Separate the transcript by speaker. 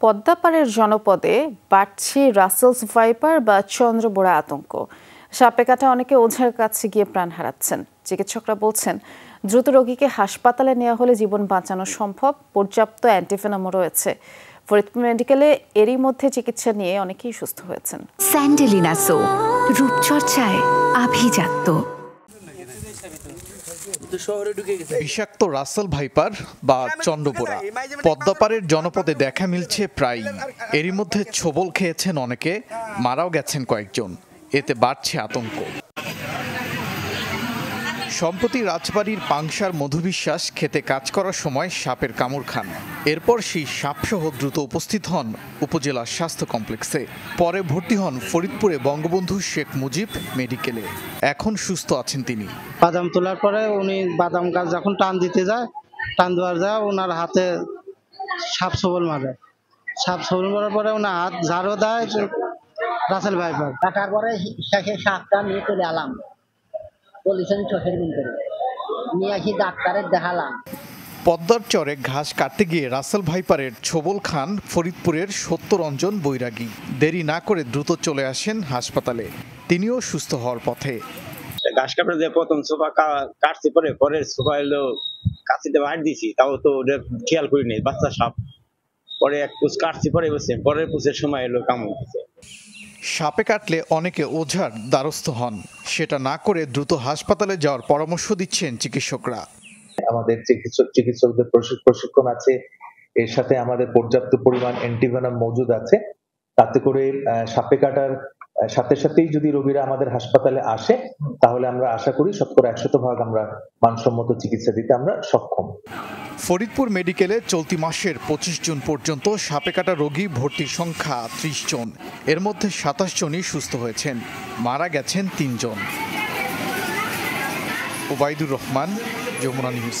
Speaker 1: পদ্মাপাড়ের জনপদে বাড়ছে Russell's viper বা চন্দ্রবোড়া আতঙ্ক। সাপে কাটা অনেকে ওঝার কাছে গিয়ে প্রাণ হারাচ্ছেন। চিকিৎসকরা বলছেন, দ্রুত রোগীকে হাসপাতালে নেওয়া হলে জীবন বাঁচানো সম্ভব। পর্যাপ্ত অ্যান্টিভেনমও রয়েছে। ফরিদপুর মেডিকেলে এরই মধ্যে চিকিৎসা নিয়ে অনেকেই সুস্থ হয়েছেন।
Speaker 2: স্যান্ডেলিনা সো, রূপচর্চায় আভিজাত্য।
Speaker 3: বিষাক্ত রাসেল ভাইপার বা চন্দ্রবোড়া পদ্মাপাড়ের জনপদে দেখা মিলছে প্রায়। এরই মধ্যে ছোবল খেয়েছেন অনেকে, মারাও গেছেন কয়েকজন। এতে বাড়ছে আতঙ্ক। সম্প্রতি রাজবাড়ির পাংশার মধুবিশ্বাস খেতে কাজ করার সময় সাপের কামড় খান। এরপর সেই সাপসহ দ্রুত উপস্থিত হন উপজেলা স্বাস্থ্য কমপ্লেক্সে। পরে ভর্তি হন ফরিদপুরে বঙ্গবন্ধু শেখ মুজিব মেডিকেলে। এখন সুস্থ আছেন তিনি।
Speaker 4: বাদাম তোলার পরে উনি বাদাম গাছ যখন টান দেওয়ার যায় ওনার হাতে সাপ সবল মারে। সাপ সবল মারার পরে ওনার হাত ঝাড়ও দেয় রাসেল ভাইপার।
Speaker 5: তারপরে শেষে সাপটা নিয়ে চলে এলাম পলিশন চোখের বিল করে নিয়ে আসি ডাক্তারের দেখালাম।
Speaker 3: পদ্মার চরে ঘাস কাটতে গিয়ে রাসেল ভাইপারের ছোবল খান ফরিদপুরের সত্যরঞ্জন বৈরাগী। দেরি না করে দ্রুত চলে আসেন হাসপাতালে। তিনিও সুস্থ হওয়ার পথে।
Speaker 6: ঘাস কাটার যে প্রথম সোফা কাটছি, পরে সোফা এলো কাছিতে বাইর দিছি, তাও তো খেয়াল করিনি বাচ্চা সাপ। পরে এক পুষ কাটছি, পরের পুষের সময় এলো কামড় দিছে।
Speaker 3: সাপে কাটলে অনেকে ওঝার দ্বারস্থ হন। সেটা না করে দ্রুত হাসপাতালে যাওয়ার পরামর্শ দিচ্ছেন চিকিৎসকরা।
Speaker 7: আমাদের চিকিৎসকদের প্রশিক্ষণ আছে, এর সাথে আমাদের পর্যাপ্ত পরিমাণ অ্যান্টিভেনম মজুদ আছে। তাতে করে সাপে কাটার সাথে সাথেই যদি রোগীরা আমাদের হাসপাতালে আসে, তাহলে আমরা আশা করি 100% আমরা মানসম্মত চিকিৎসা দিতে আমরা সক্ষম।
Speaker 3: ফরিদপুর মেডিকেলে চলতি মাসের 25 জুন পর্যন্ত সাপে কাটা রোগী ভর্তির সংখ্যা 30 জন। এর মধ্যে 27 জনই সুস্থ হয়েছেন, মারা গেছেন 3 জন। ওবায়দুর রহমান, যমুনা নিউজ।